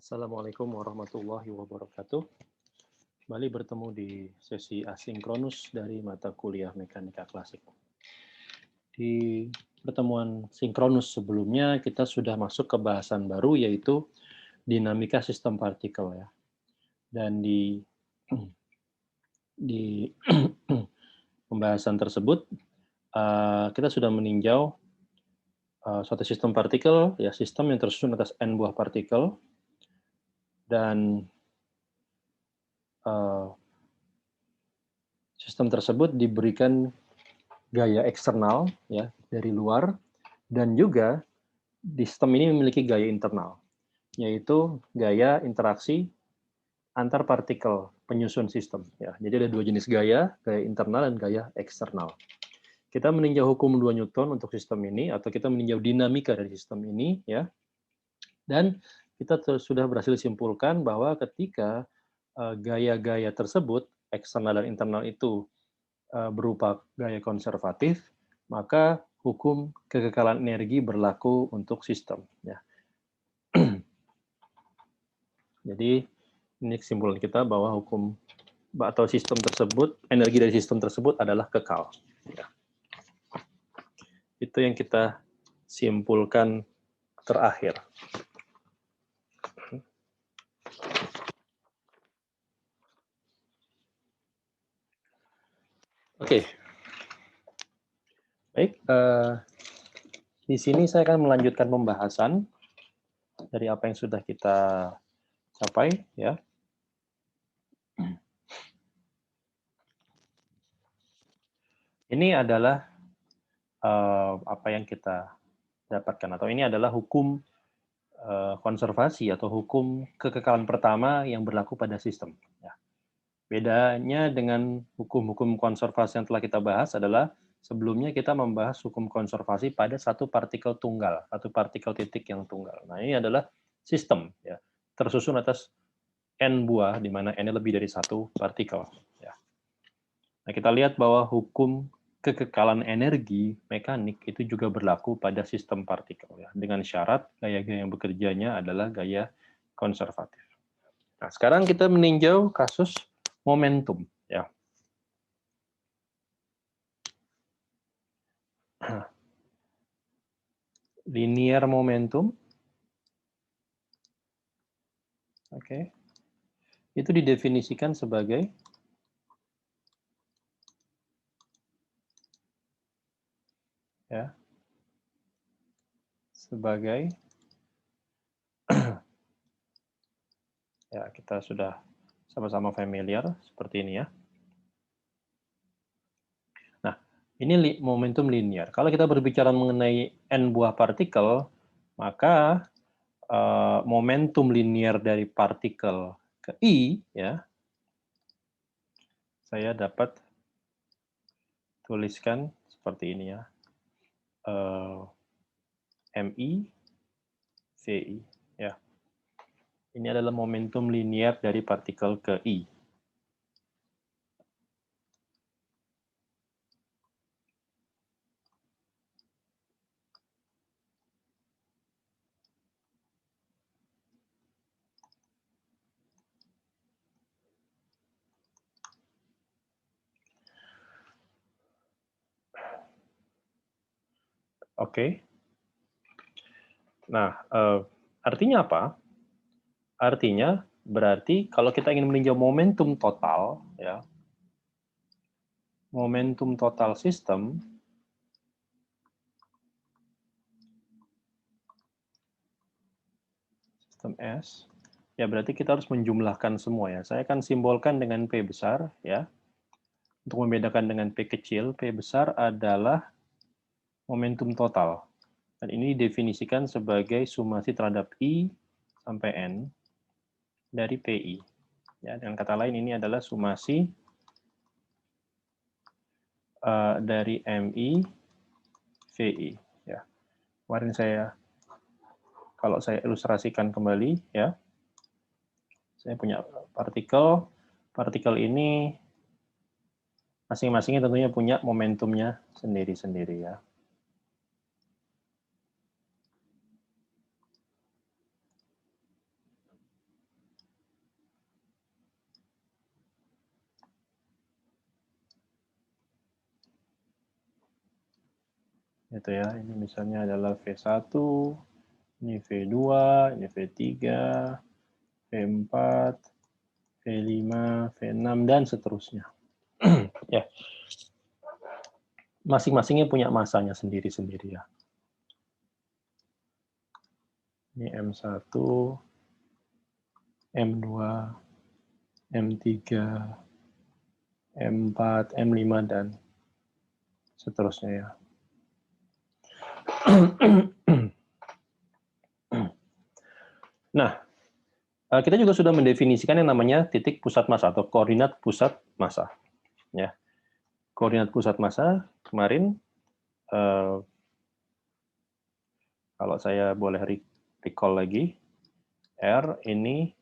Assalamualaikum warahmatullahi wabarakatuh. Kembali bertemu di sesi asinkronus dari mata kuliah Mekanika Klasik. Di pertemuan sinkronus sebelumnya, kita sudah masuk ke bahasan baru, yaitu dinamika sistem partikel, ya. Dan di pembahasan tersebut, kita sudah meninjau suatu sistem partikel, ya, sistem yang tersusun atas n buah partikel, dan sistem tersebut diberikan gaya eksternal, ya, dari luar, dan juga di sistem ini memiliki gaya internal, yaitu gaya interaksi antar partikel penyusun sistem. Ya. Jadi ada dua jenis gaya internal dan gaya eksternal. Kita meninjau hukum 2 Newton untuk sistem ini, atau kita meninjau dinamika dari sistem ini, ya. Dan kita sudah berhasil simpulkan bahwa ketika gaya-gaya tersebut, eksternal dan internal itu berupa gaya konservatif, maka hukum kekekalan energi berlaku untuk sistem. Ya. Jadi ini kesimpulan kita bahwa hukum atau sistem tersebut, energi dari sistem tersebut adalah kekal. Ya. Itu yang kita simpulkan terakhir. Oke. Baik, di sini saya akan melanjutkan pembahasan dari apa yang sudah kita capai, ya. Ini adalah apa yang kita dapatkan, atau ini adalah hukum konservasi atau hukum kekekalan pertama yang berlaku pada sistem. Ya. Bedanya dengan hukum-hukum konservasi yang telah kita bahas adalah sebelumnya kita membahas hukum konservasi pada satu partikel tunggal, satu partikel titik yang tunggal. Nah, ini adalah sistem, ya, tersusun atas n buah, di mana n lebih dari satu partikel. Ya. Nah, kita lihat bahwa hukum kekekalan energi mekanik itu juga berlaku pada sistem partikel, ya, dengan syarat gaya-gaya yang bekerjanya adalah gaya konservatif. Nah, sekarang kita meninjau kasus momentum, ya. Linear momentum, oke, itu didefinisikan sebagai ya, kita sudah sama-sama familiar seperti ini, ya. Nah, ini momentum linear. Kalau kita berbicara mengenai n buah partikel, maka momentum linear dari partikel ke I, ya, saya dapat tuliskan seperti ini, ya. MI, VI, ya. Ini adalah momentum linear dari partikel ke I. Oke. Nah, artinya apa? Artinya berarti kalau kita ingin meninjau momentum total, ya, momentum total sistem S, ya berarti kita harus menjumlahkan semua, ya. Saya akan simbolkan dengan P besar, ya. Untuk membedakan dengan P kecil, P besar adalah momentum total. Dan ini didefinisikan sebagai sumasi terhadap I sampai N dari PI. Ya, dengan kata lain ini adalah sumasi dari MI VI. Ya. Kemarin kalau saya ilustrasikan kembali, ya, saya punya partikel ini masing-masingnya tentunya punya momentumnya sendiri-sendiri, ya. Gitu ya. Ini misalnya adalah V1, ini V2, ini V3, V4, V5, V6, dan seterusnya. Ya. Masing-masingnya punya masanya sendiri-sendiri ya. Ini M1, M2, M3, M4, M5, dan seterusnya ya. Nah, kita juga sudah mendefinisikan yang namanya titik pusat massa atau koordinat pusat massa. Ya. Koordinat pusat massa kemarin, kalau saya boleh recall lagi, R ini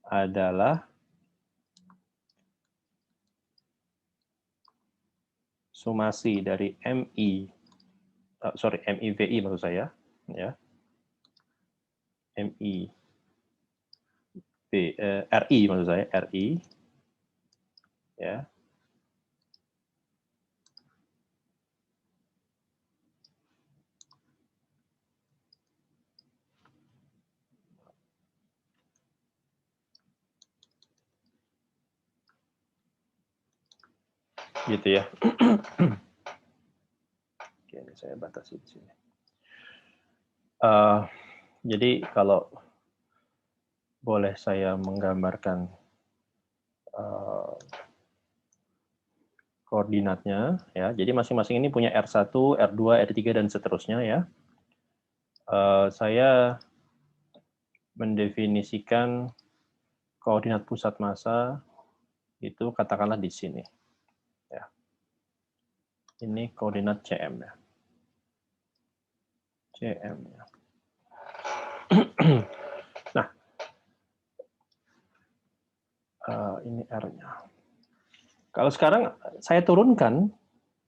adalah sumasi dari MIVI maksud saya, ya. RI maksud saya, RI, ya. Gitu ya. Oke, ini saya batasi di sini. Jadi kalau boleh saya menggambarkan koordinatnya, ya. Jadi masing-masing ini punya R1, R2, R3, dan seterusnya ya. Saya mendefinisikan koordinat pusat massa itu katakanlah di sini. Ya. Ini koordinat CM ya. CM ya. Nah, ini R-nya. Kalau sekarang saya turunkan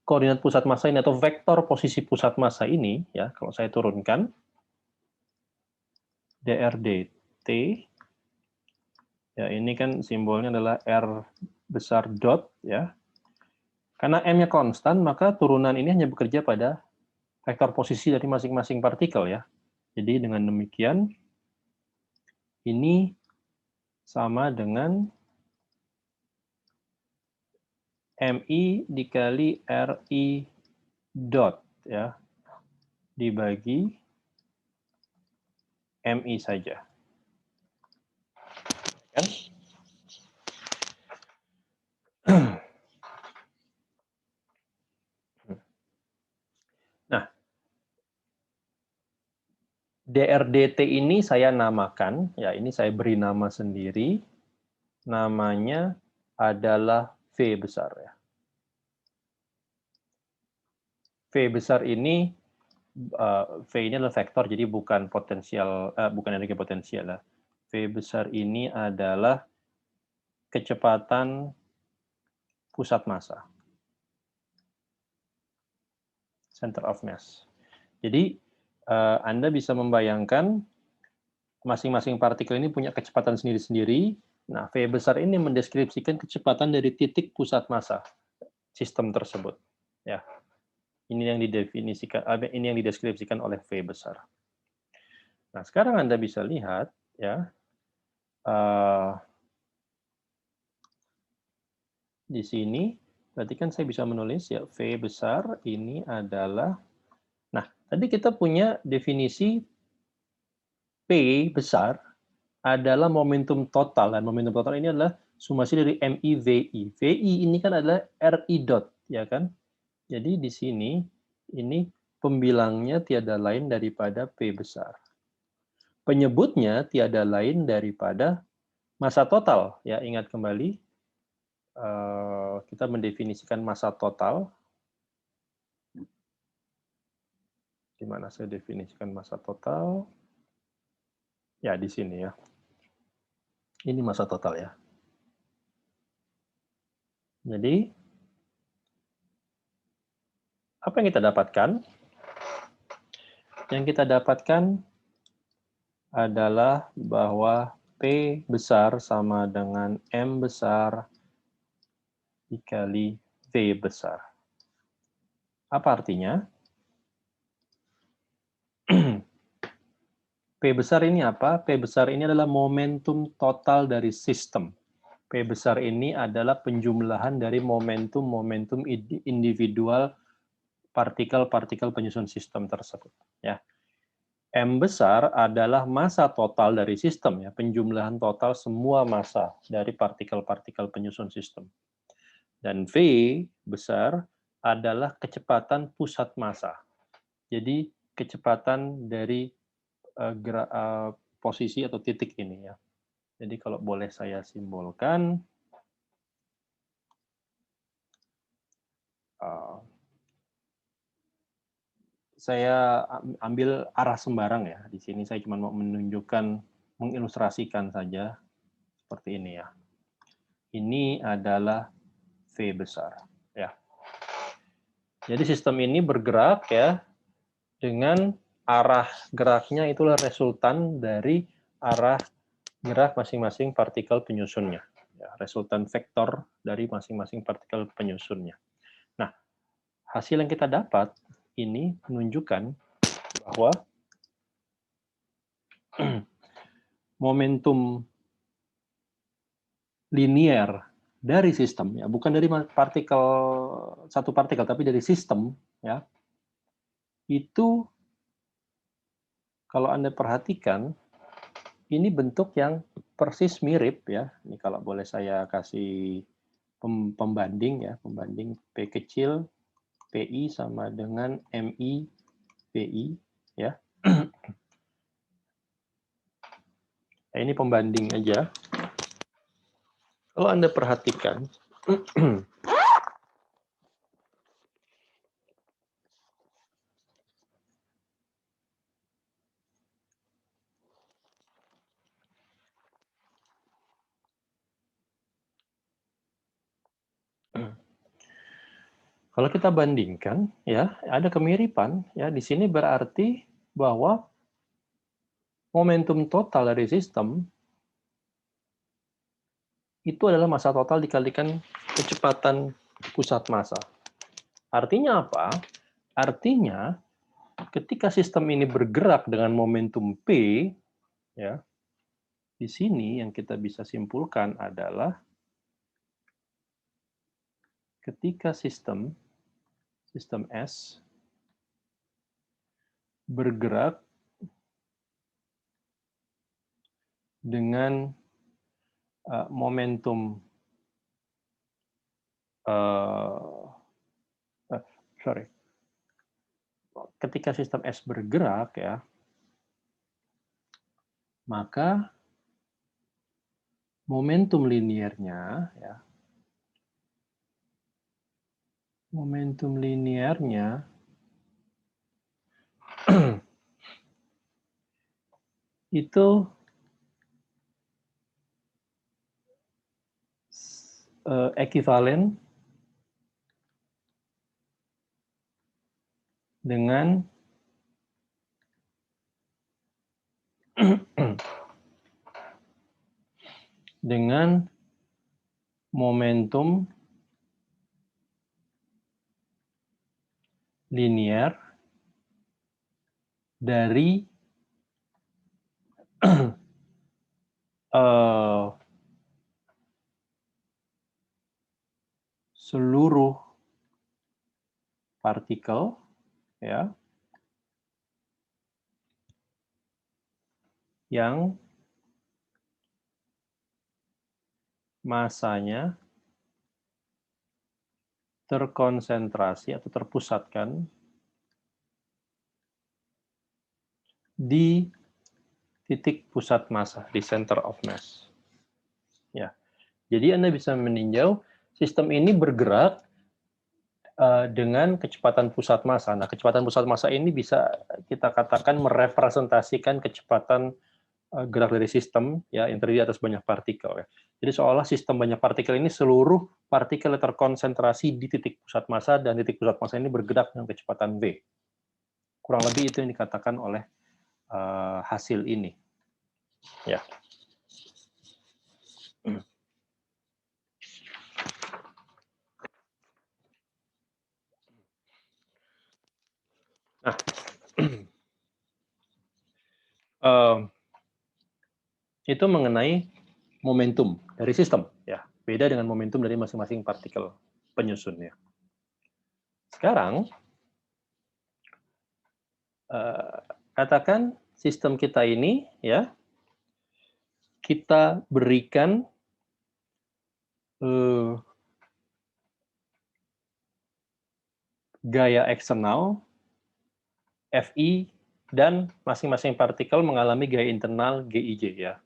koordinat pusat massa ini atau vektor posisi pusat massa ini, ya, kalau saya turunkan dr/dt, ya ini kan simbolnya adalah R besar dot, ya. Karena M-nya konstan, maka turunan ini hanya bekerja pada vektor posisi dari masing-masing partikel ya. Jadi dengan demikian, ini sama dengan MI dikali RI dot ya, dibagi MI saja. Kan? Nah, dr/dt ini saya namakan, ya ini saya beri nama sendiri, namanya adalah V besar ya. V besar ini, V ini adalah vektor, jadi bukan potensial, bukan energi potensial ya. V besar ini adalah kecepatan pusat massa, center of mass. Jadi Anda bisa membayangkan masing-masing partikel ini punya kecepatan sendiri-sendiri. Nah, V besar ini mendeskripsikan kecepatan dari titik pusat massa sistem tersebut. Ya, ini yang didefinisikan, ini yang dideskripsikan oleh V besar. Nah, sekarang Anda bisa lihat, ya, di sini, berarti kan saya bisa menulis ya V besar ini adalah, nah tadi kita punya definisi P besar adalah momentum total, dan momentum total ini adalah sumasi dari MIVI. VI ini kan adalah RI dot, ya kan? Jadi di sini ini pembilangnya tiada lain daripada P besar. Penyebutnya tiada lain daripada massa total, ya ingat kembali kita mendefinisikan massa total. Di mana saya definisikan massa total? Ya, di sini ya. Ini massa total ya. Jadi, apa yang kita dapatkan? Yang kita dapatkan adalah bahwa P besar sama dengan M besar dikali V besar. Apa artinya? P besar ini apa? P besar ini adalah momentum total dari sistem. P besar ini adalah penjumlahan dari momentum-momentum individual partikel-partikel penyusun sistem tersebut. Ya. M besar adalah massa total dari sistem, ya, penjumlahan total semua massa dari partikel-partikel penyusun sistem. Dan V besar adalah kecepatan pusat massa. Jadi kecepatan dari posisi atau titik ini, ya. Jadi kalau boleh saya simbolkan, saya ambil arah sembarang ya. Di sini saya cuma mau menunjukkan, mengilustrasikan saja seperti ini ya. Ini adalah V besar, ya. Jadi sistem ini bergerak ya dengan arah geraknya itulah resultan dari arah gerak masing-masing partikel penyusunnya. Ya, resultan vektor dari masing-masing partikel penyusunnya. Nah, hasil yang kita dapat ini menunjukkan bahwa momentum linear dari sistem, ya, bukan dari partikel satu partikel, tapi dari sistem, ya, itu kalau Anda perhatikan ini bentuk yang persis mirip, ya. Ini kalau boleh saya kasih pembanding ya, pembanding P kecil PI sama dengan MI PI, ya. Nah, ini pembanding aja. Kalau Anda perhatikan, kalau kita bandingkan, ya, ada kemiripan, ya. Di sini berarti bahwa momentum total dari sistem itu adalah massa total dikalikan kecepatan pusat massa. Artinya apa? Artinya ketika sistem ini bergerak dengan momentum P, ya, di sini yang kita bisa simpulkan adalah ketika sistem S bergerak dengan momentum ketika sistem S bergerak, ya, maka momentum linearnya, ya, momentum linearnya itu ekivalen dengan dengan momentum linear dari seluruh partikel, ya, yang massanya terkonsentrasi atau terpusatkan di titik pusat massa, di center of mass. Ya. Jadi Anda bisa meninjau sistem ini bergerak dengan kecepatan pusat massa. Nah, kecepatan pusat massa ini bisa kita katakan merepresentasikan kecepatan gerak dari sistem, ya, yang terdiri atas banyak partikel, ya. Jadi seolah sistem banyak partikel ini seluruh partikel yang terkonsentrasi di titik pusat massa dan titik pusat massa ini bergerak dengan kecepatan v. Kurang lebih itu yang dikatakan oleh hasil ini, ya. Nah, Itu mengenai momentum dari sistem, ya. Beda dengan momentum dari masing-masing partikel penyusun, ya. Sekarang, katakan sistem kita ini, ya, kita berikan gaya eksternal Fi dan masing-masing partikel mengalami gaya internal Gij, ya.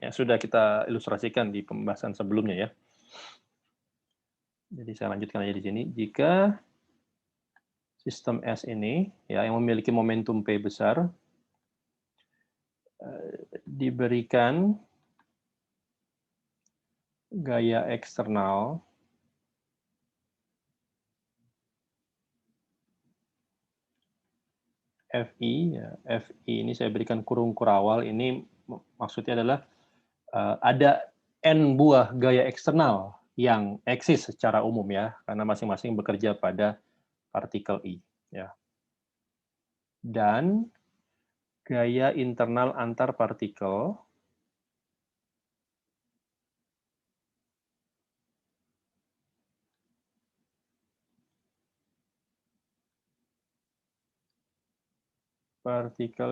Ya, sudah kita ilustrasikan di pembahasan sebelumnya, ya. Jadi saya lanjutkan aja di sini. Jika sistem S ini, ya, yang memiliki momentum P besar, diberikan gaya eksternal Fi, ya, Fi ini saya berikan kurung kurawal, ini maksudnya adalah ada N buah gaya eksternal yang eksis secara umum, ya, karena masing-masing bekerja pada partikel I, ya. Dan gaya internal antar partikel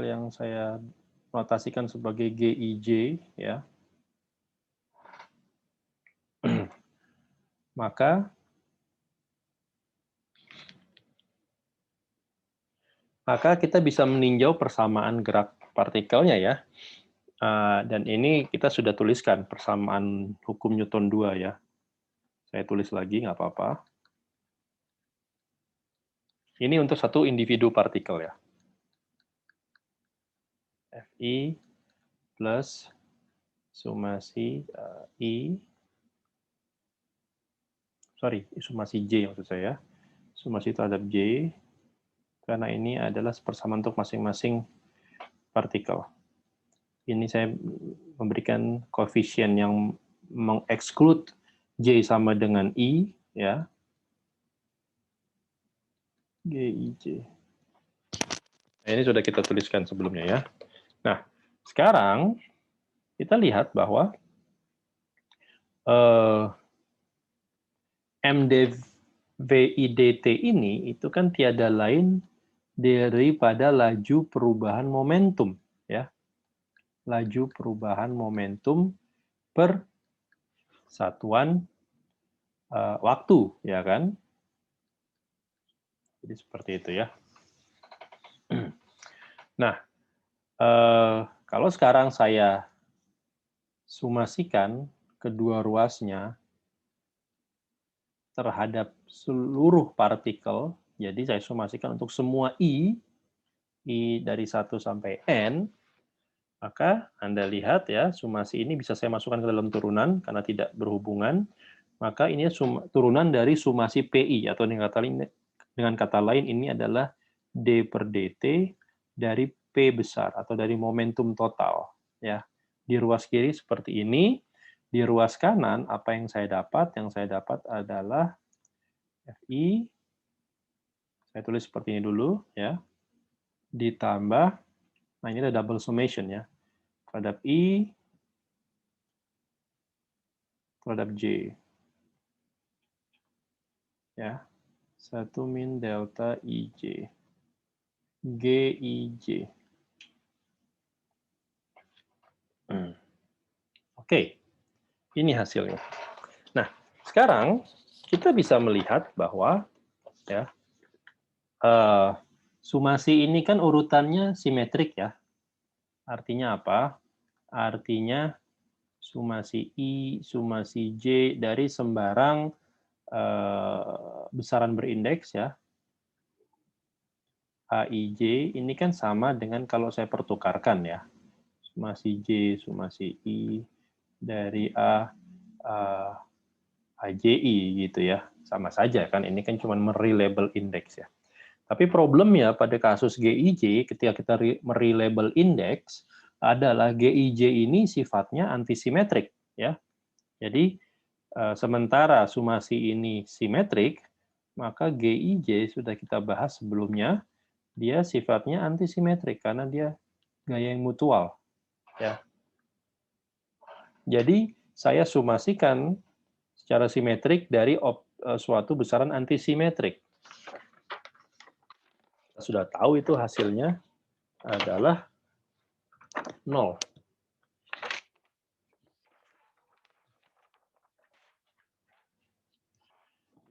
yang saya notasikan sebagai Gij, ya. Maka kita bisa meninjau persamaan gerak partikelnya, ya. Dan ini kita sudah tuliskan persamaan hukum Newton 2, ya. Saya tulis lagi, nggak apa-apa. Ini untuk satu individu partikel, ya. Fi plus sumasi sumasi J maksud saya. Sumasi terhadap J, karena ini adalah persamaan untuk masing-masing partikel. Ini saya memberikan koefisien yang mengeksklude J sama dengan I, ya. Gij. Nah, ini sudah kita tuliskan sebelumnya, ya. Nah, sekarang kita lihat bahwa MdVIdt ini itu kan tiada lain daripada laju perubahan momentum, ya. Laju perubahan momentum per satuan waktu, ya kan? Jadi seperti itu, ya. Nah, kalau sekarang saya sumasikan kedua ruasnya terhadap seluruh partikel, jadi saya sumasikan untuk semua I dari 1 sampai N, maka Anda lihat, ya, sumasi ini bisa saya masukkan ke dalam turunan karena tidak berhubungan, maka ini turunan dari sumasi PI, atau dengan kata lain ini adalah D per dt dari P besar, atau dari momentum total, ya. Di ruas kiri seperti ini, di ruas kanan apa yang saya dapat? Yang saya dapat adalah Fi, saya tulis seperti ini dulu, ya, ditambah, nah ini ada double summation, ya, terhadap I, terhadap J. Ya, 1 min delta IJ. Gij. Oke, ini hasilnya. Nah, sekarang kita bisa melihat bahwa, ya, sumasi ini kan urutannya simetrik, ya. Artinya apa? Artinya sumasi I, sumasi J dari sembarang besaran berindeks, ya. Aij ini kan sama dengan kalau saya pertukarkan, ya. Sumasi J, sumasi I dari AJI gitu, ya. Sama saja kan, ini kan cuma merelabel indeks, ya. Tapi problemnya pada kasus Gij ketika kita merelabel indeks adalah Gij ini sifatnya antisimetrik, ya. Jadi sementara sumasi ini simetrik, maka Gij sudah kita bahas sebelumnya, dia sifatnya antisimetrik karena dia gaya yang mutual. Ya. Jadi saya sumasikan secara simetrik dari suatu besaran antisimetrik. Kita sudah tahu itu hasilnya adalah 0.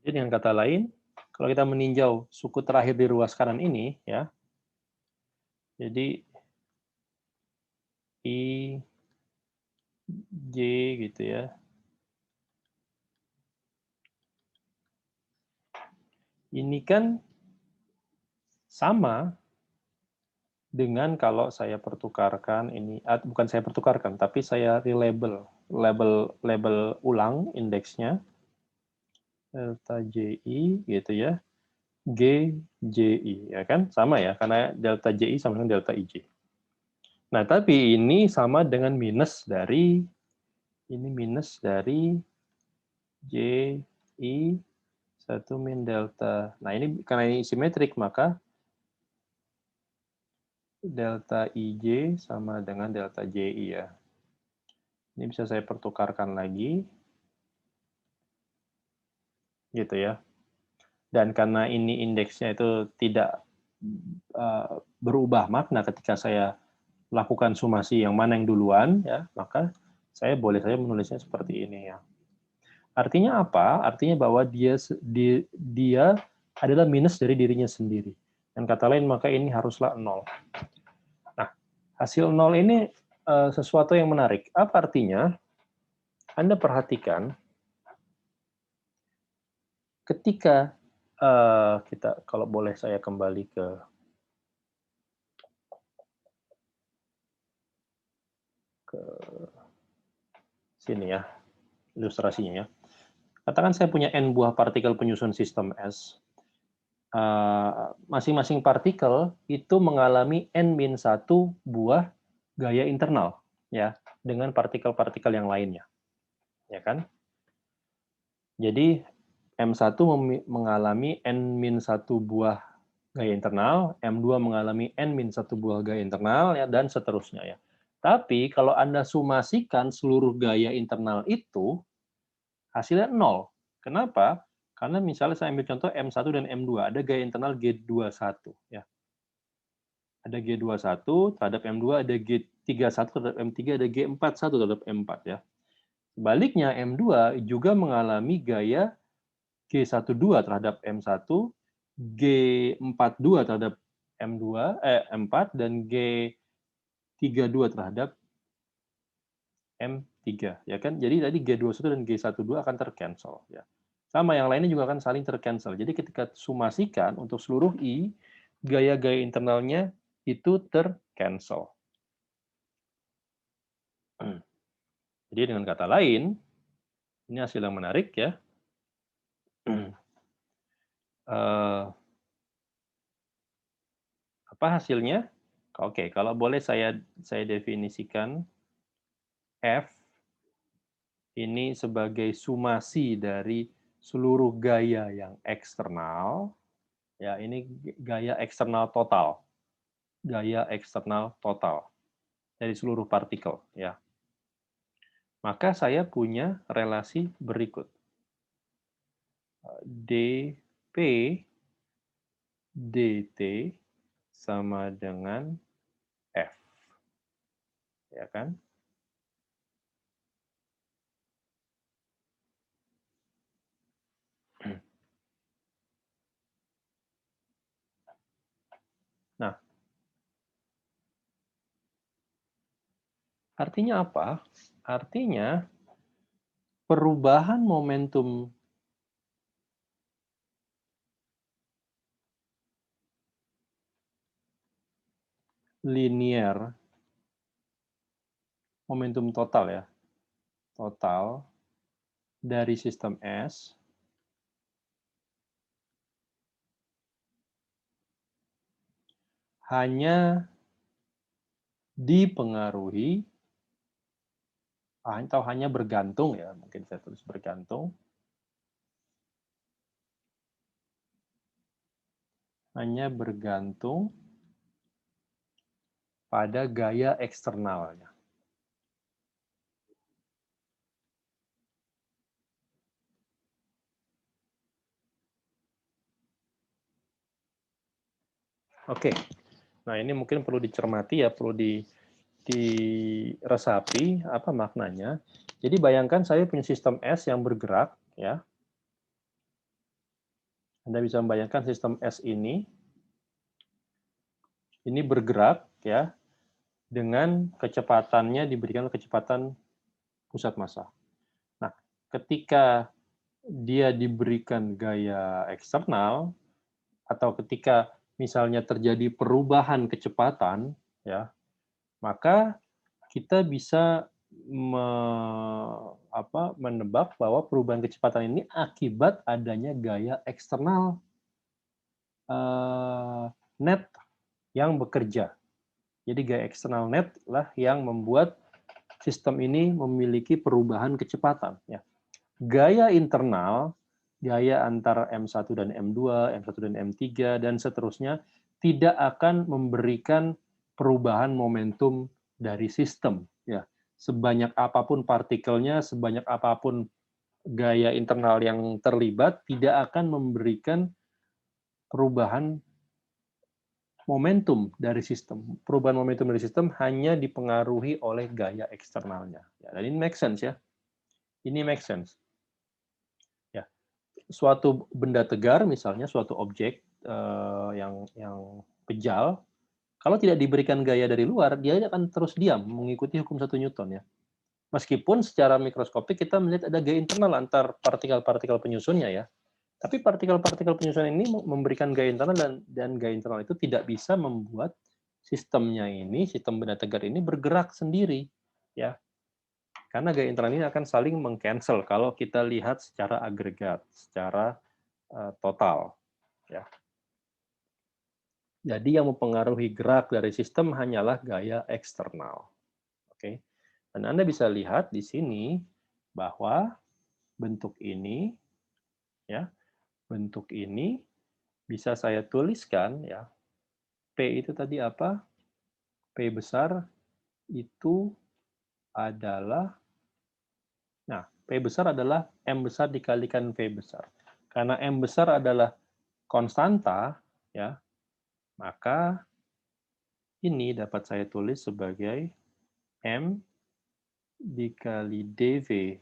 Jadi dengan kata lain, kalau kita meninjau suku terakhir di ruas kanan ini, ya, jadi I, J gitu ya. Ini kan sama dengan kalau saya pertukarkan ini, bukan saya pertukarkan, tapi saya label ulang indeksnya, delta JI gitu ya, GJI, ya kan? Sama ya, karena delta JI sama dengan delta IJ. Nah, tapi ini sama dengan ini minus dari JI 1 min delta. Nah, ini karena ini simetrik, maka delta IJ sama dengan delta JI ya. Ini bisa saya pertukarkan lagi. Gitu ya. Dan karena ini indeksnya itu tidak berubah makna ketika saya lakukan sumasi yang mana yang duluan, ya, maka saya boleh saja menulisnya seperti ini ya. Artinya apa? Artinya bahwa dia adalah minus dari dirinya sendiri. Dan kata lain, maka ini haruslah 0. Nah, hasil 0 ini sesuatu yang menarik. Apa artinya? Anda perhatikan, ketika kita, kalau boleh saya kembali ke sini ya, ilustrasinya ya. Katakan saya punya N buah partikel penyusun sistem S. Masing-masing partikel itu mengalami N-1 buah gaya internal, ya, dengan partikel-partikel yang lainnya. Ya kan? Jadi, M1 mengalami N-1 buah gaya internal, M2 mengalami N-1 buah gaya internal, ya, dan seterusnya. Ya. Tapi, kalau Anda sumasikan seluruh gaya internal itu, hasilnya 0. Kenapa? Karena misalnya saya ambil contoh M1 dan M2, ada gaya internal G21. Ya. Ada G21 terhadap M2, ada G31 terhadap M3, ada G41 terhadap M4. Ya. Sebaliknya, M2 juga mengalami gaya G12 terhadap M1, G42 terhadap M4, dan G32 terhadap M3. Ya kan? Jadi tadi G21 dan G12 akan tercancel. Ya. Sama yang lainnya juga akan saling tercancel. Jadi ketika sumasikan untuk seluruh I, gaya-gaya internalnya itu tercancel. Jadi dengan kata lain, ini hasil yang menarik ya. Apa hasilnya? Oke, kalau boleh saya definisikan F ini sebagai sumasi dari seluruh gaya yang eksternal. Ya, ini gaya eksternal total. Gaya eksternal total dari seluruh partikel, ya. Maka saya punya relasi berikut. dP dt sama dengan F. Ya kan? Nah, artinya apa? Artinya perubahan momentum linear, momentum total ya, total dari sistem S hanya dipengaruhi atau hanya bergantung ya, mungkin saya tulis bergantung, hanya bergantung pada gaya eksternalnya. Oke, nah ini mungkin perlu dicermati ya, perlu diresapi apa maknanya. Jadi bayangkan saya punya sistem S yang bergerak, ya. Anda bisa membayangkan sistem S ini bergerak, ya, dengan kecepatannya diberikan kecepatan pusat massa. Nah, ketika dia diberikan gaya eksternal, atau ketika misalnya terjadi perubahan kecepatan, ya, maka kita bisa menebak bahwa perubahan kecepatan ini akibat adanya gaya eksternal net yang bekerja. Jadi gaya eksternal net lah yang membuat sistem ini memiliki perubahan kecepatan. Ya. Gaya internal, gaya antara M1 dan M2, M1 dan M3, dan seterusnya, tidak akan memberikan perubahan momentum dari sistem. Ya. Sebanyak apapun partikelnya, sebanyak apapun gaya internal yang terlibat, tidak akan memberikan perubahan momentum dari sistem. Perubahan momentum dari sistem hanya dipengaruhi oleh gaya eksternalnya. Ya, dan ini make sense ya. Ini make sense. Ya, suatu benda tegar misalnya suatu objek yang kejal, kalau tidak diberikan gaya dari luar, dia akan terus diam mengikuti hukum 1 Newton ya. Meskipun secara mikroskopik kita melihat ada gaya internal antar partikel-partikel penyusunnya ya. Tapi partikel-partikel penyusunan ini memberikan gaya internal dan gaya internal itu tidak bisa membuat sistemnya ini, sistem benda tegar ini bergerak sendiri, ya. Karena gaya internal ini akan saling meng-cancel kalau kita lihat secara agregat, secara total, ya. Jadi yang mempengaruhi gerak dari sistem hanyalah gaya eksternal. Oke. Dan Anda bisa lihat di sini bahwa bentuk ini, ya, bentuk ini bisa saya tuliskan ya. P itu tadi apa? P besar itu adalah, nah, P besar adalah M besar dikalikan V besar. Karena M besar adalah konstanta, ya, maka ini dapat saya tulis sebagai M dikali dV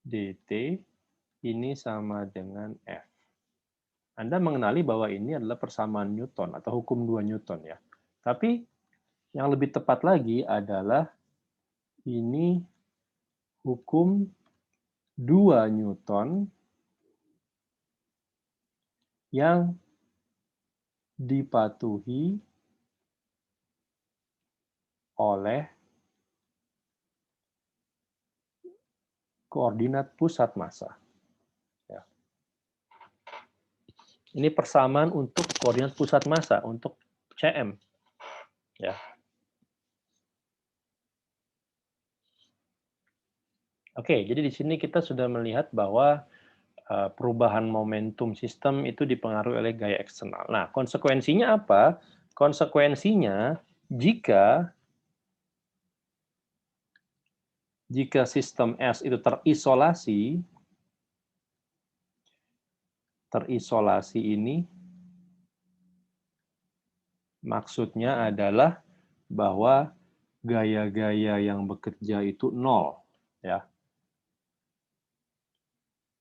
dt ini sama dengan F. Anda mengenali bahwa ini adalah persamaan Newton atau hukum 2 Newton ya. Tapi yang lebih tepat lagi adalah ini hukum 2 Newton yang dipatuhi oleh koordinat pusat massa. Ya. Ini persamaan untuk koordinat pusat massa, untuk CM. Ya. Oke, jadi di sini kita sudah melihat bahwa perubahan momentum sistem itu dipengaruhi oleh gaya eksternal. Nah, konsekuensinya apa? Konsekuensinya jika sistem S itu terisolasi ini maksudnya adalah bahwa gaya-gaya yang bekerja itu 0, ya.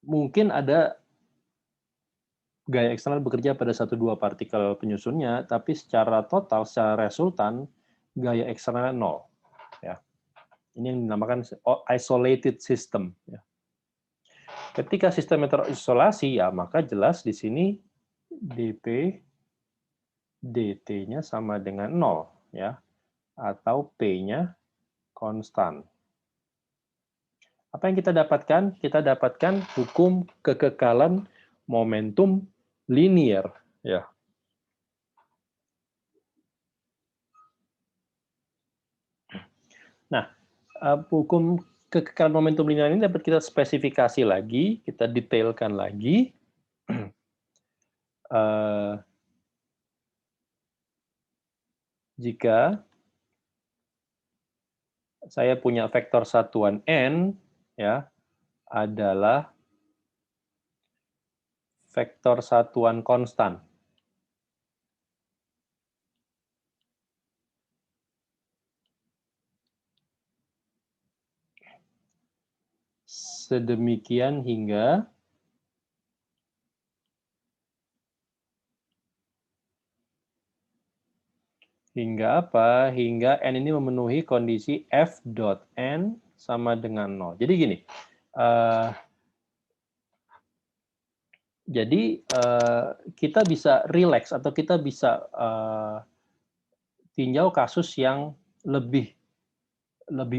Mungkin ada gaya eksternal bekerja pada 1-2 partikel penyusunnya, tapi secara total, secara resultan, gaya eksternalnya 0. Ya. Ini yang dinamakan isolated system. Ya. Ketika sistemnya terisolasi, ya maka jelas di sini dP dt-nya sama dengan 0, ya, atau P-nya konstan. Apa yang kita dapatkan? Kita dapatkan hukum kekekalan momentum linear, ya. Nah, hukum kekekalan momentum linear ini dapat kita spesifikasi lagi, kita detailkan lagi. jika saya punya vektor satuan n ya adalah vektor satuan konstan. Sedemikian hingga apa? Hingga n ini memenuhi kondisi f dot n sama dengan 0. Jadi gini, kita bisa relax atau kita bisa tinjau kasus yang lebih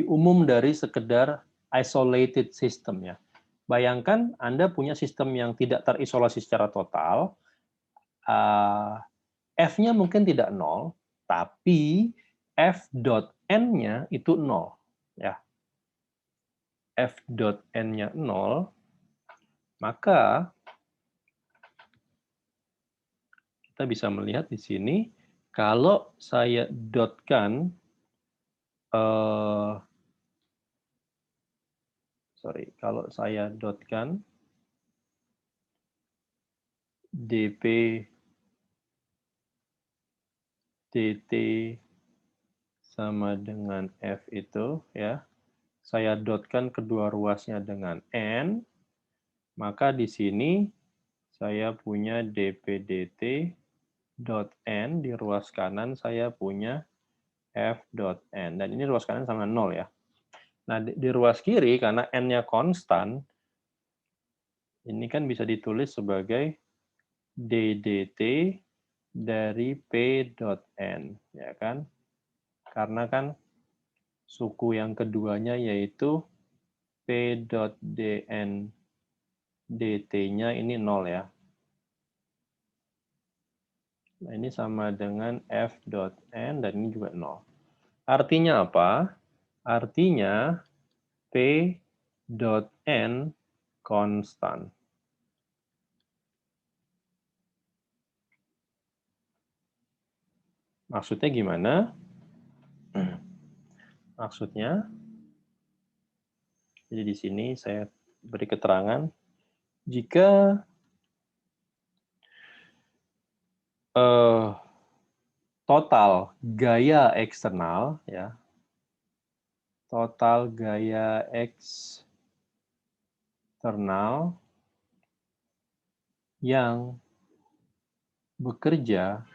umum dari sekedar isolated system ya. Bayangkan Anda punya sistem yang tidak terisolasi secara total, f-nya mungkin tidak 0, tapi f dot n-nya itu 0. Ya. F dot n-nya 0, maka kita bisa melihat di sini, kalau saya dotkan, kalau saya dotkan dp dt sama dengan f itu, ya, saya dotkan kedua ruasnya dengan n, maka di sini saya punya dp dt dot n, di ruas kanan saya punya f dot n, dan ini ruas kanan sama 0 ya. Nah, di ruas kiri, karena n-nya konstan, ini kan bisa ditulis sebagai ddt dari p dot n, ya kan? Karena kan suku yang keduanya yaitu p dot dn dt-nya ini 0 ya. Nah, ini sama dengan f dot n, dan ini juga 0. Artinya apa? Artinya p dot n konstan. Maksudnya gimana? Maksudnya, jadi di sini saya beri keterangan, jika total gaya eksternal, ya, total gaya eksternal yang bekerja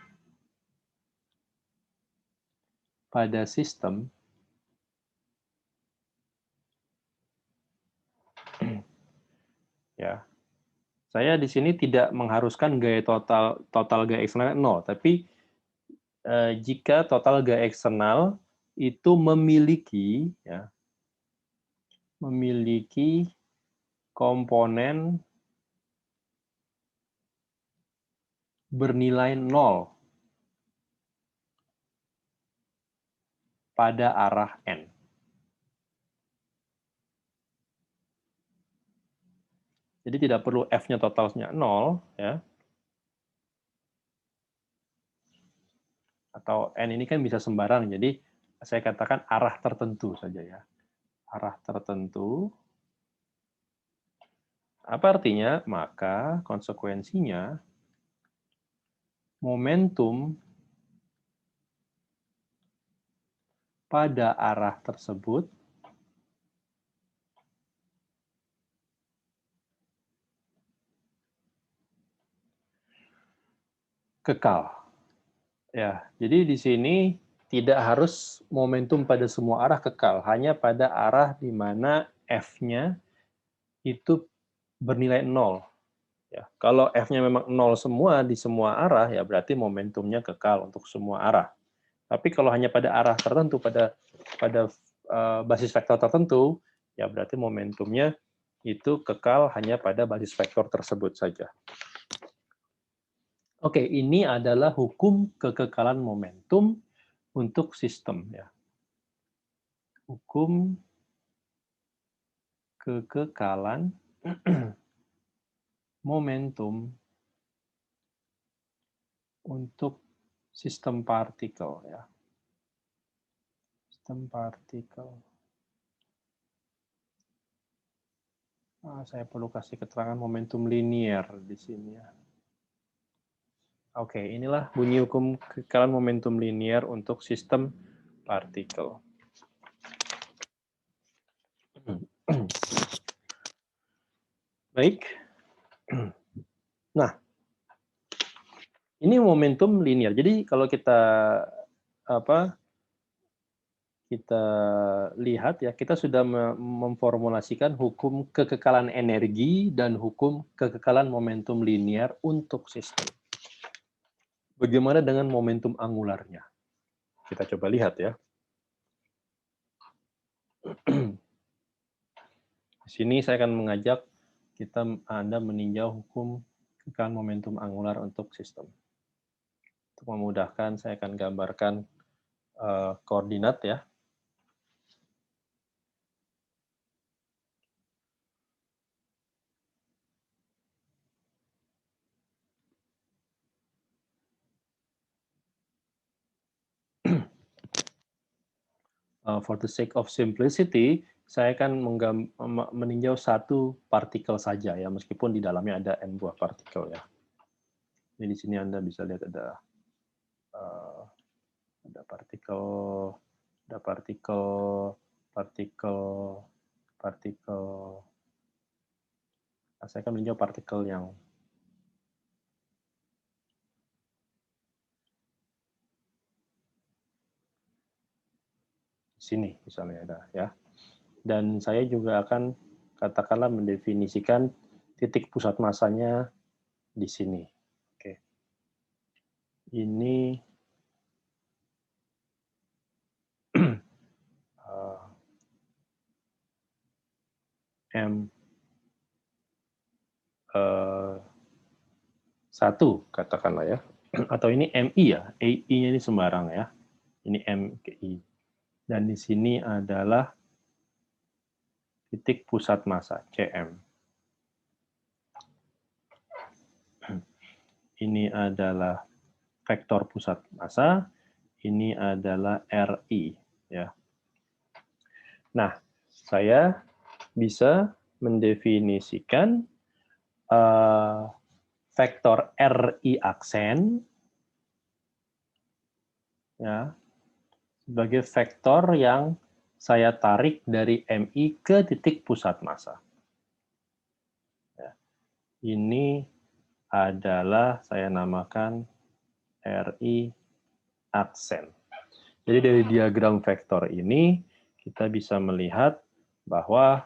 pada sistem ya. Saya di sini tidak mengharuskan gaya total gaya eksternal 0, tapi jika total gaya eksternal itu memiliki komponen bernilai 0 pada arah n. Jadi tidak perlu f-nya totalnya 0 ya. Atau n ini kan bisa sembarang, jadi saya katakan arah tertentu saja ya. Arah tertentu. Apa artinya? Maka konsekuensinya momentum pada arah tersebut kekal. Ya, jadi di sini tidak harus momentum pada semua arah kekal, hanya pada arah di mana f-nya itu bernilai 0. Ya, kalau f-nya memang 0 semua di semua arah, ya berarti momentumnya kekal untuk semua arah. Tapi kalau hanya pada arah tertentu, pada basis vektor tertentu, ya berarti momentumnya itu kekal hanya pada basis vektor tersebut saja. Oke, ini adalah hukum kekekalan momentum untuk sistem ya. Hukum kekekalan momentum untuk sistem partikel ya. Sistem partikel. Saya perlu kasih keterangan momentum linier di sini ya. Oke, inilah bunyi hukum kekekalan momentum linier untuk sistem partikel. Baik. Nah, ini momentum linier. Jadi kalau kita lihat ya, kita sudah memformulasikan hukum kekekalan energi dan hukum kekekalan momentum linier untuk sistem. Bagaimana dengan momentum angularnya? Kita coba lihat ya. Di sini saya akan mengajak Anda meninjau hukum kekekalan momentum angular untuk sistem. Untuk memudahkan, saya akan gambarkan koordinat ya. For the sake of simplicity, saya akan meninjau satu partikel saja ya, meskipun di dalamnya ada n buah partikel ya. Jadi di sini Anda bisa lihat ada partikel, partikel. Nah, saya akan meninjau partikel yang sini misalnya ada ya. Dan saya juga akan katakanlah mendefinisikan titik pusat masanya di sini. Oke. Ini M1 katakanlah ya. Atau ini MI ya. I-nya ini sembarang ya. Ini M ke I. Dan di sini adalah titik pusat massa, CM. Ini adalah vektor pusat massa, ini adalah RI. Ya. Nah, saya bisa mendefinisikan vektor RI aksen ya, sebagai vektor yang saya tarik dari MI ke titik pusat massa. Ya. Ini adalah saya namakan RI aksen. Jadi dari diagram vektor ini kita bisa melihat bahwa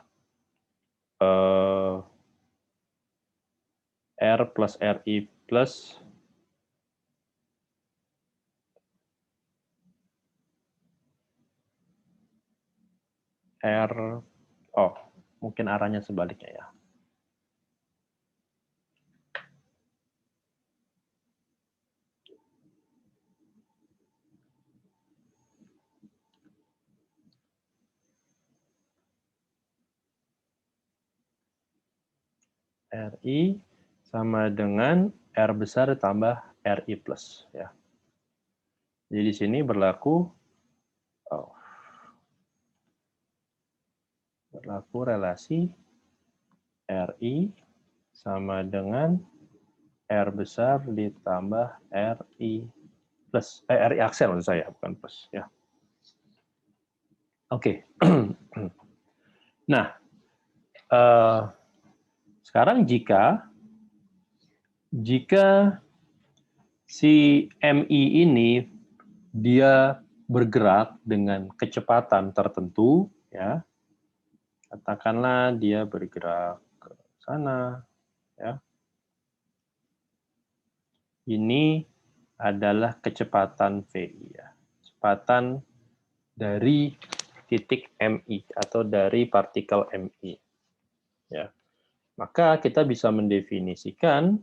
R plus RI plus R, mungkin arahnya sebaliknya ya. RI sama dengan R besar tambah RI plus ya. Jadi di sini berlaku relasi RI sama dengan R besar ditambah RI plus, RI aksen maksud saya, bukan plus ya. Oke. Nah, sekarang jika si MI ini dia bergerak dengan kecepatan tertentu, ya, katakanlah dia bergerak ke sana, ya. Ini adalah kecepatan VI, ya, kecepatan dari titik MI atau dari partikel MI, ya. Maka kita bisa mendefinisikan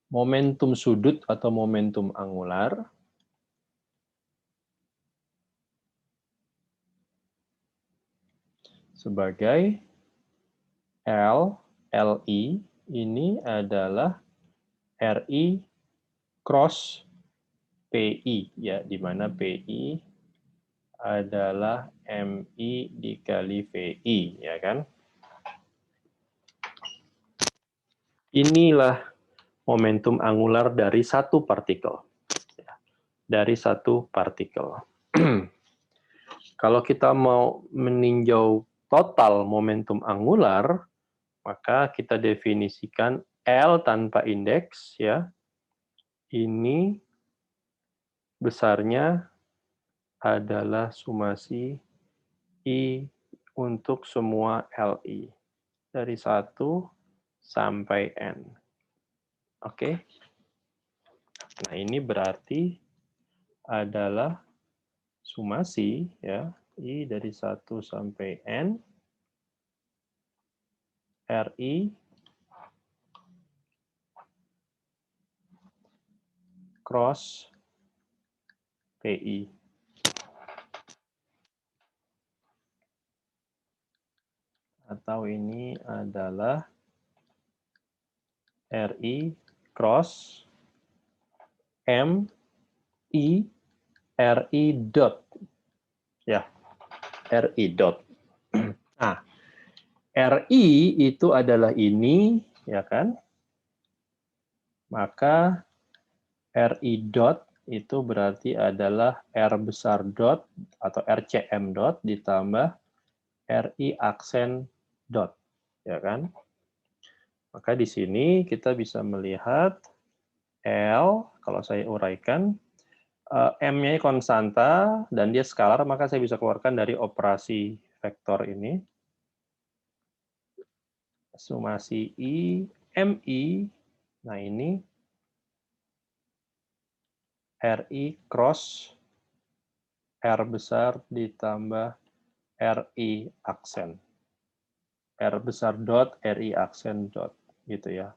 momentum sudut atau momentum angular sebagai LI ini adalah RI cross PI, ya, di mana PI adalah MI dikali VI, ya kan? Inilah momentum angular dari satu partikel. Dari satu partikel. Kalau kita mau meninjau total momentum angular, maka kita definisikan L tanpa indeks, ya. Ini besarnya adalah sumasi I untuk semua LI. Dari 1 sampai N. Oke. Nah, ini berarti adalah sumasi, ya, I dari 1 sampai N, RI cross PI. Atau ini adalah RI cross M I RI dot. Ya, RI dot. Nah, RI itu adalah ini, ya kan? Maka RI dot itu berarti adalah R besar dot atau RCM dot ditambah RI aksen dot, ya kan? Maka di sini kita bisa melihat L, kalau saya uraikan, M-nya konstanta dan dia skalar, maka saya bisa keluarkan dari operasi vektor ini. Sumasi I, MI, nah ini RI cross R besar ditambah RI aksen. R besar dot, RI aksen dot, gitu ya.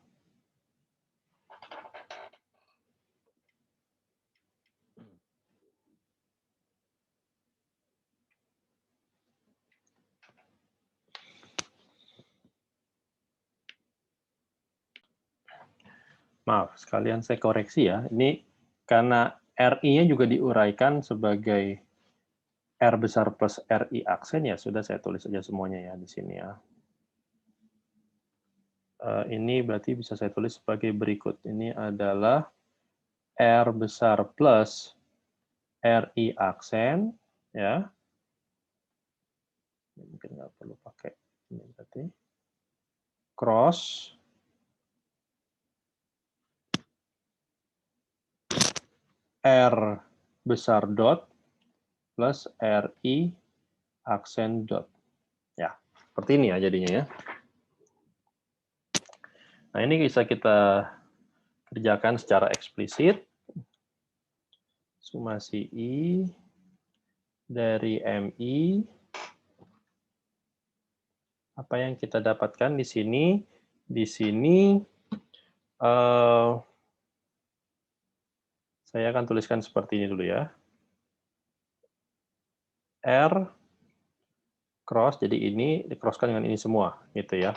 Maaf, sekalian saya koreksi ya. Ini karena RI-nya juga diuraikan sebagai R besar plus RI aksen, ya sudah saya tulis saja semuanya ya di sini ya. Ini berarti bisa saya tulis sebagai berikut. Ini adalah R besar plus RI aksen, ya. Mungkin nggak perlu pakai ini berarti. Cross R besar dot plus RI aksen dot. Ya, seperti ini ya jadinya ya. Nah, ini bisa kita kerjakan secara eksplisit. Sumasi I dari MI. Apa yang kita dapatkan di sini? Di sini saya akan tuliskan seperti ini dulu ya. R cross, jadi ini di-crosskan dengan ini semua, gitu ya.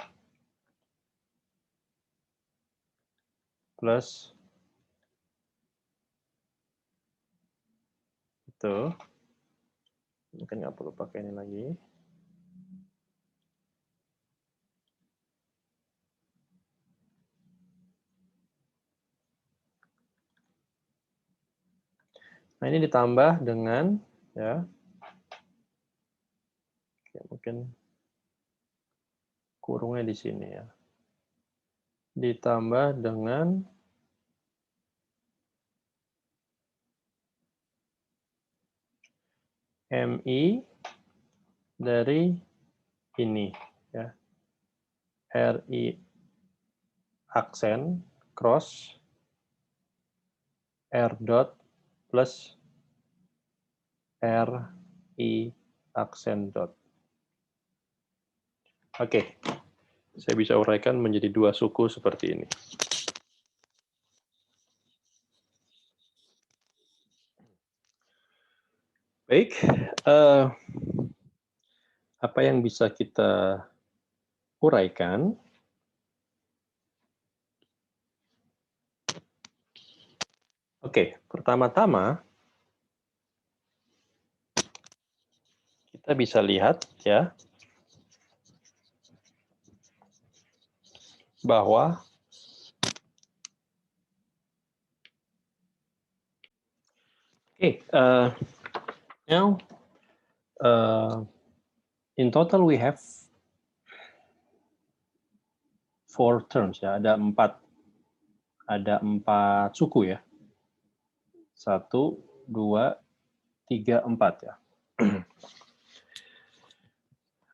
Plus itu. Mungkin nggak perlu pakai ini lagi. Nah, ini ditambah dengan, ya, oke, mungkin kurungnya di sini ya. Ditambah dengan MI dari ini, ya. RI aksen cross R dot plus RI aksen dot. Oke, saya bisa uraikan menjadi dua suku seperti ini. Baik, apa yang bisa kita uraikan? Oke, pertama-tama kita bisa lihat ya bahwa now in total we have 4 terms ya, ada empat suku ya. 1, 2, 3, 4 ya.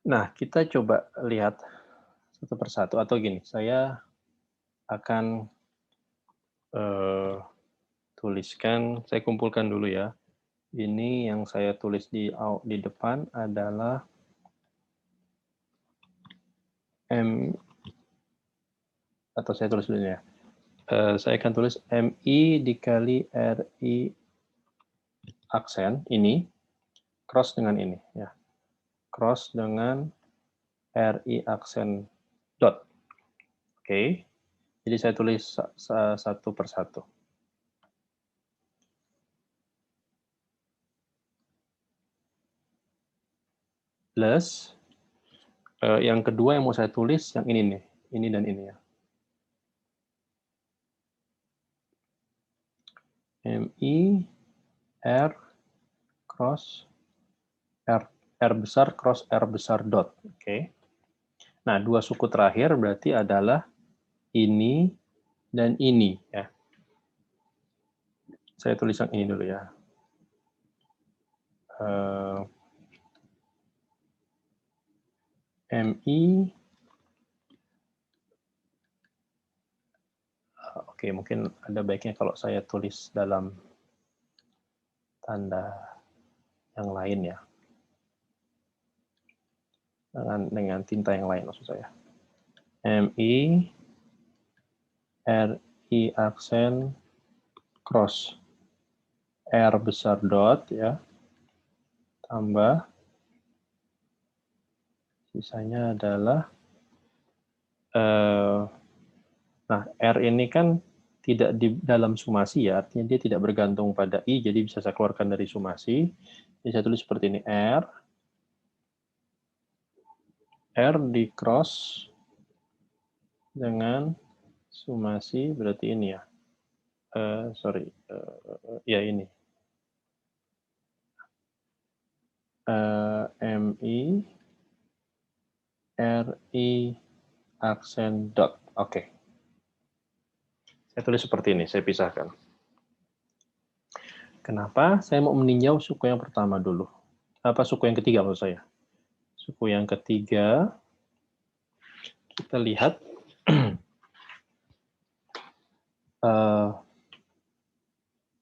Nah, kita coba lihat satu persatu atau gini, saya akan tuliskan, saya kumpulkan dulu ya. Ini yang saya tulis di depan adalah M, atau saya tulis dulu ya. Saya akan tulis MI dikali RI aksen ini, cross dengan ini ya. Cross dengan RI aksen dot. Oke. Jadi saya tulis satu persatu. Plus yang kedua yang mau saya tulis yang ini nih, ini dan ini ya. MI R cross R besar cross R besar dot. Oke. Nah, dua suku terakhir berarti adalah ini dan ini ya. Saya tulis yang ini dulu ya. MI oke, mungkin ada baiknya kalau saya tulis dalam tanda yang lain ya. Dengan tinta yang lain maksud saya. MI RI aksen cross R besar dot ya, tambah sisanya adalah nah R ini kan tidak di dalam sumasi ya, artinya dia tidak bergantung pada I, jadi bisa saya keluarkan dari sumasi. Jadi saya tulis seperti ini, R di cross dengan sumasi, berarti ini ya. Ya ini. MI RI aksen dot. Oke. Saya tulis seperti ini, saya pisahkan. Kenapa? Saya mau meninjau suku yang pertama dulu. Apa suku yang ketiga maksud saya? Suku yang ketiga, kita lihat.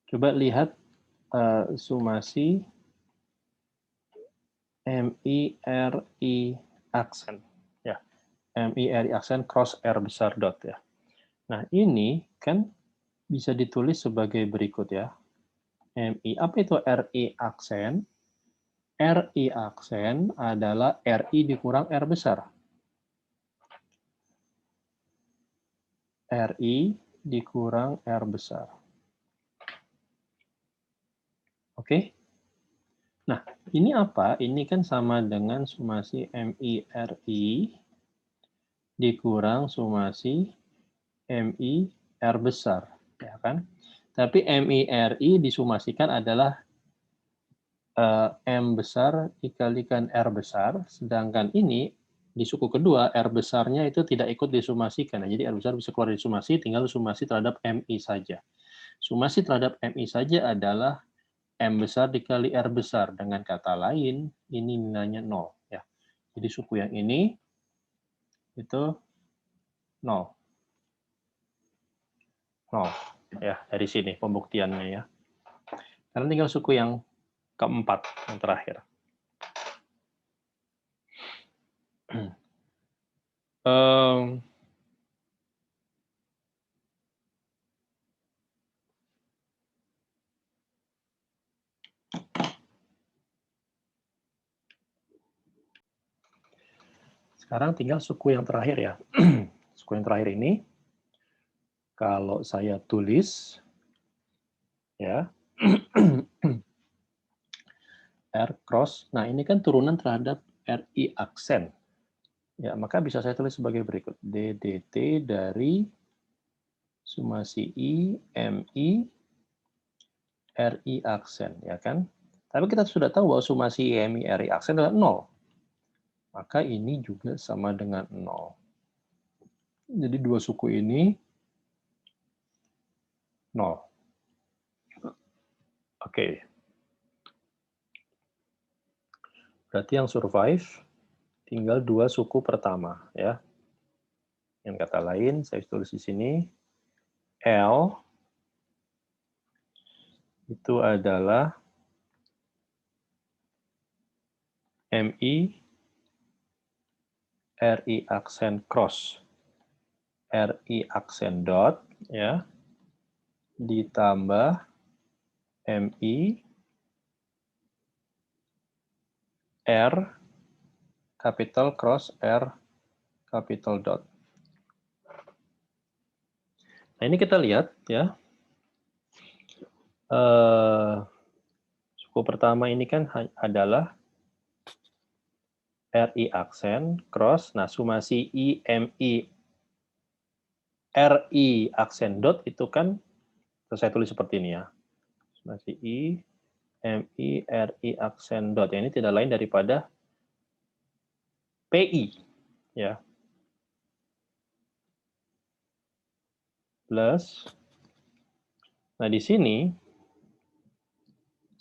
Coba lihat sumasi MI-RI aksen. Ya, MI-RI aksen cross R besar dot ya. Nah, ini kan bisa ditulis sebagai berikut ya. MI, apa itu RI aksen? RI aksen adalah RI dikurang R besar. RI dikurang R besar. Oke? Nah, ini apa? Ini kan sama dengan sumasi MI-RI dikurang sumasi MI-R besar. Ya kan? Tapi MI-RI disumasikan adalah M besar dikalikan R besar, sedangkan ini di suku kedua R besarnya itu tidak ikut disumasikan. Nah, jadi R besar bisa keluar dari sumasi, tinggal sumasi terhadap MI saja. Sumasi terhadap MI saja adalah M besar dikali R besar. Dengan kata lain, ini nilainya 0. Ya. Jadi suku yang ini itu 0. 0. Ya, dari sini pembuktiannya ya. Karena tinggal suku yang keempat, yang terakhir. Sekarang tinggal suku yang terakhir ya. Suku yang terakhir ini, kalau saya tulis, ya, R cross. Nah, ini kan turunan terhadap RI aksen. Ya, maka bisa saya tulis sebagai berikut. DDT dari sumasi I, MI, RI aksen, ya kan? Tapi kita sudah tahu bahwa sumasi I, MI, RI aksen adalah 0. Maka ini juga sama dengan 0. Jadi dua suku ini 0. Oke. Berarti yang survive tinggal dua suku pertama, ya. Yang kata lain, saya tulis di sini, L itu adalah MI, RI aksen cross, RI aksen dot, ya, ditambah MI, R, capital cross, R, capital dot. Nah, ini kita lihat, ya. Suku pertama ini kan adalah RI aksen, cross, nah sumasi I, MI, RI aksen dot itu kan, saya tulis seperti ini ya. Sumasi I, MI, RI aksen dot. Ini tidak lain daripada PI, ya. Plus, nah di sini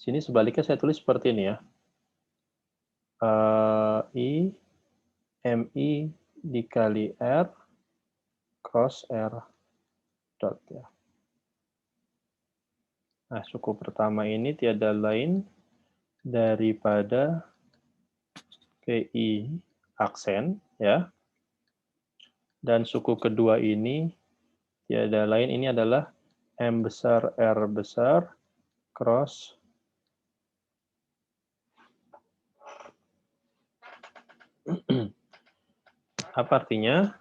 sebaliknya saya tulis seperti ini ya. I, MI dikali R, cross R dot ya. Nah, suku pertama ini tiada lain daripada PI aksen, ya. Dan suku kedua ini tiada lain, ini adalah M besar R besar cross apa artinya?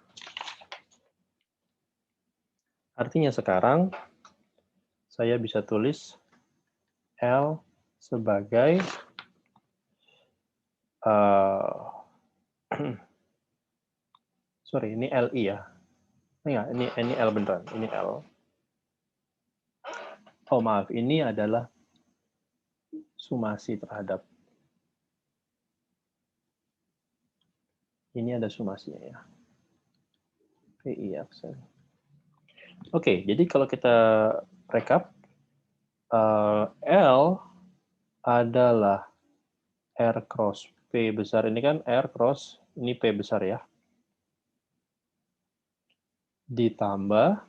Artinya sekarang saya bisa tulis L sebagai sorry, ini LI ya. Enggak, ini L beneran, ini L. Oh maaf, ini adalah sumasi terhadap. Ini ada sumasinya ya. PI aksen. Oke, jadi kalau kita rekap, L adalah R cross P besar. Ini kan R cross, ini P besar ya. Ditambah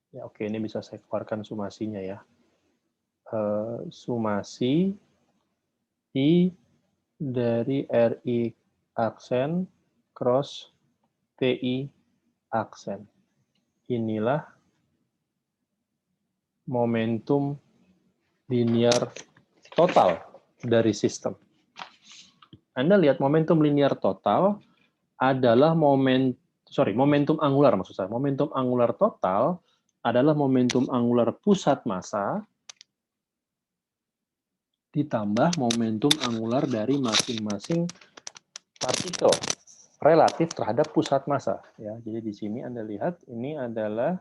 ya oke, ini bisa saya keluarkan sumasinya ya. Sumasi I dari RI aksen cross PI aksen. Inilah momentum linear total dari sistem. Anda lihat momentum linear total adalah momentum angular maksud saya. Momentum angular total adalah momentum angular pusat massa ditambah momentum angular dari masing-masing partikel relatif terhadap pusat massa. Ya, jadi di sini Anda lihat ini adalah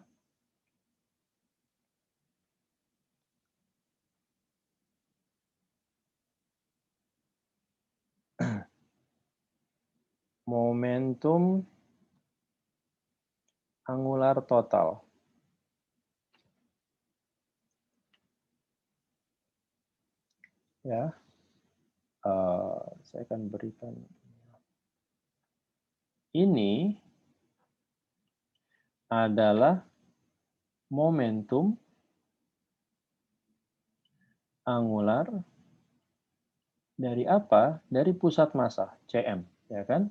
momentum angular total. Ya, saya akan berikan ini adalah momentum angular dari apa? Dari pusat massa, CM, ya kan?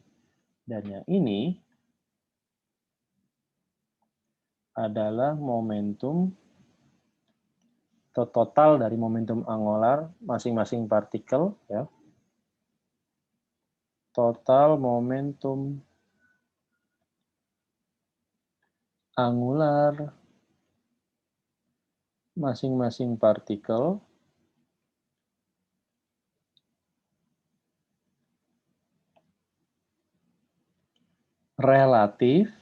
Dan yang ini adalah momentum total dari momentum angular masing-masing partikel, ya. Total momentum angular masing-masing partikel relatif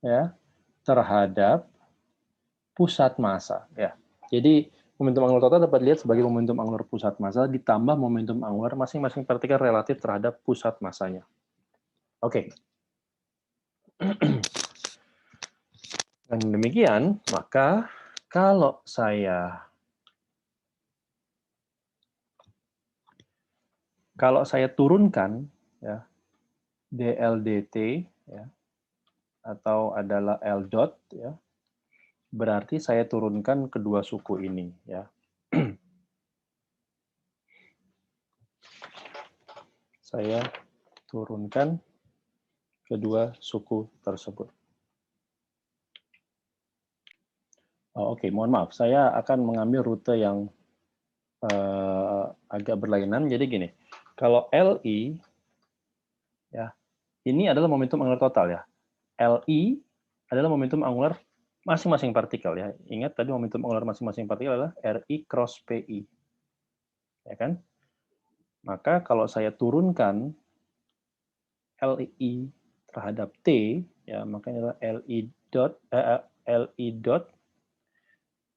ya terhadap pusat massa ya. Jadi momentum angular total dapat dilihat sebagai momentum angular pusat massa ditambah momentum angular masing-masing partikel relatif terhadap pusat massanya. Oke. Dan demikian, maka kalau saya turunkan ya dl dt ya atau adalah L dot ya, berarti saya turunkan kedua suku ini ya. Saya turunkan kedua suku tersebut. Oh, Oke, mohon maaf, saya akan mengambil rute yang agak berlainan. Jadi gini, kalau Li ya, ini adalah momentum angular total ya. Li adalah momentum angular masing-masing partikel ya. Ingat tadi momentum angular masing-masing partikel adalah Ri cross Pi. Ya kan? Maka kalau saya turunkan Li terhadap T ya, makanya adalah Li dot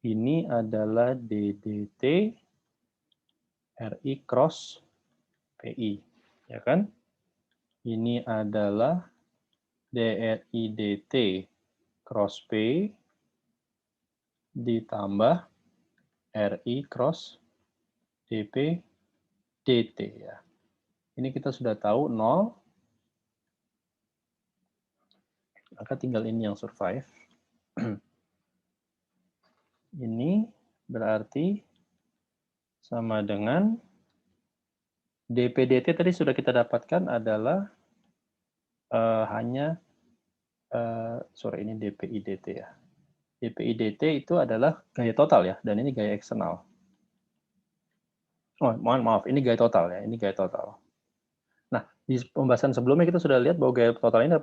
ini adalah ddt Ri cross Pi, ya kan? Ini adalah dri dt cross P ditambah Ri cross dp dt ya. Ini kita sudah tahu 0, maka tinggal ini yang survive. Ini berarti sama dengan dp dt tadi sudah kita dapatkan adalah hanya ini dpi dt ya. dpi dt itu adalah gaya total ya, dan ini gaya eksternal. Oh, mohon maaf, ini gaya total ya, ini gaya total. Nah, di pembahasan sebelumnya kita sudah lihat bahwa gaya total ini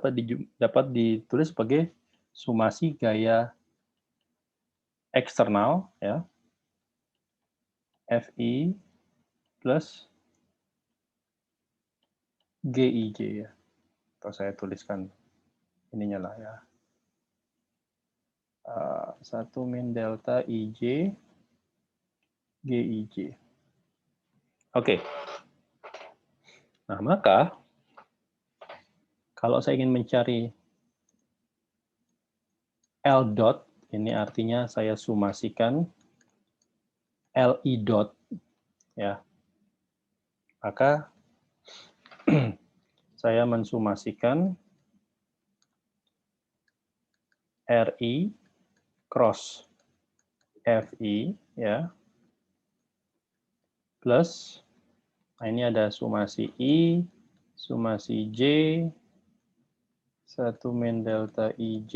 dapat ditulis sebagai sumasi gaya eksternal ya, Fi plus Gij ya. Atau saya tuliskan ininya lah ya. 1 min delta Ij Gij. Oke. Nah, maka kalau saya ingin mencari L dot, ini artinya saya sumasikan Li dot ya. Maka saya mensumasikan Ri cross Fi ya plus, nah ini ada sumasi I, sumasi J, 1 min delta Ij,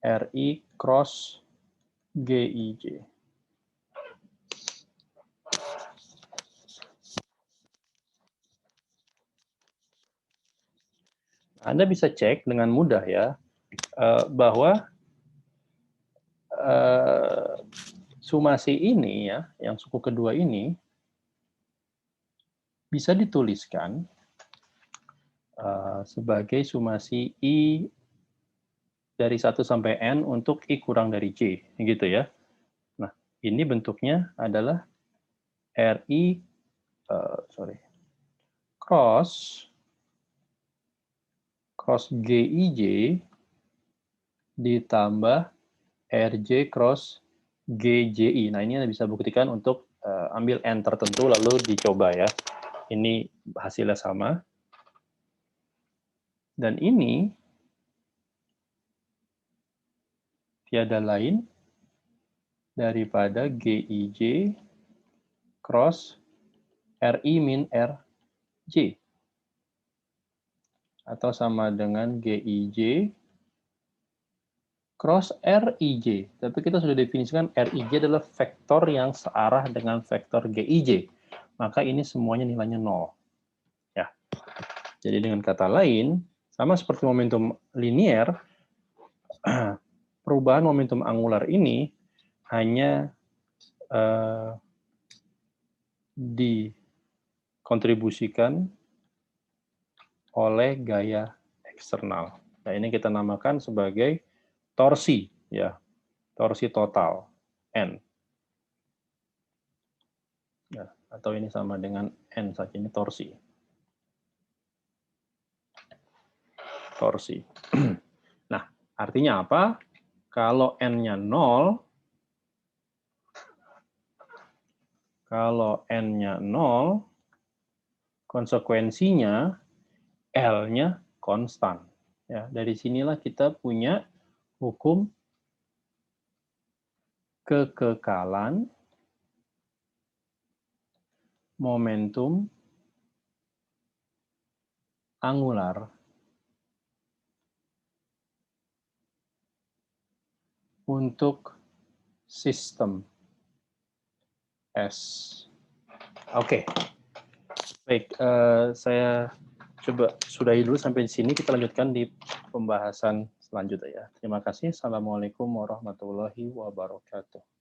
Ri cross Gij. Anda bisa cek dengan mudah ya, bahwa sumasi ini ya, yang suku kedua ini bisa dituliskan sebagai sumasi I dari 1 sampai N untuk I kurang dari J, gitu ya. Nah, ini bentuknya adalah Ri, cross Gij ditambah Rj cross GJI. Nah, ini Anda bisa buktikan untuk ambil N tertentu lalu dicoba ya. Ini hasilnya sama. Dan ini tiada lain daripada Gij cross Ri min Rj. Atau sama dengan Gij cross Rij. Tapi kita sudah definisikan Rij adalah vektor yang searah dengan vektor Gij. Maka ini semuanya nilainya 0. Ya. Jadi dengan kata lain, sama seperti momentum linier, perubahan momentum angular ini hanya dikontribusikan oleh gaya eksternal. Nah, ini kita namakan sebagai torsi, ya, torsi total N. Ya, atau ini sama dengan N saja, ini torsi. Torsi. Nah, artinya apa? Kalau N-nya 0, konsekuensinya L-nya konstan. Ya, dari sinilah kita punya hukum kekekalan momentum angular untuk sistem S. Oke. Baik, saya coba sudahi dulu sampai di sini, kita lanjutkan di pembahasan selanjutnya ya. Terima kasih. Assalamualaikum warahmatullahi wabarakatuh.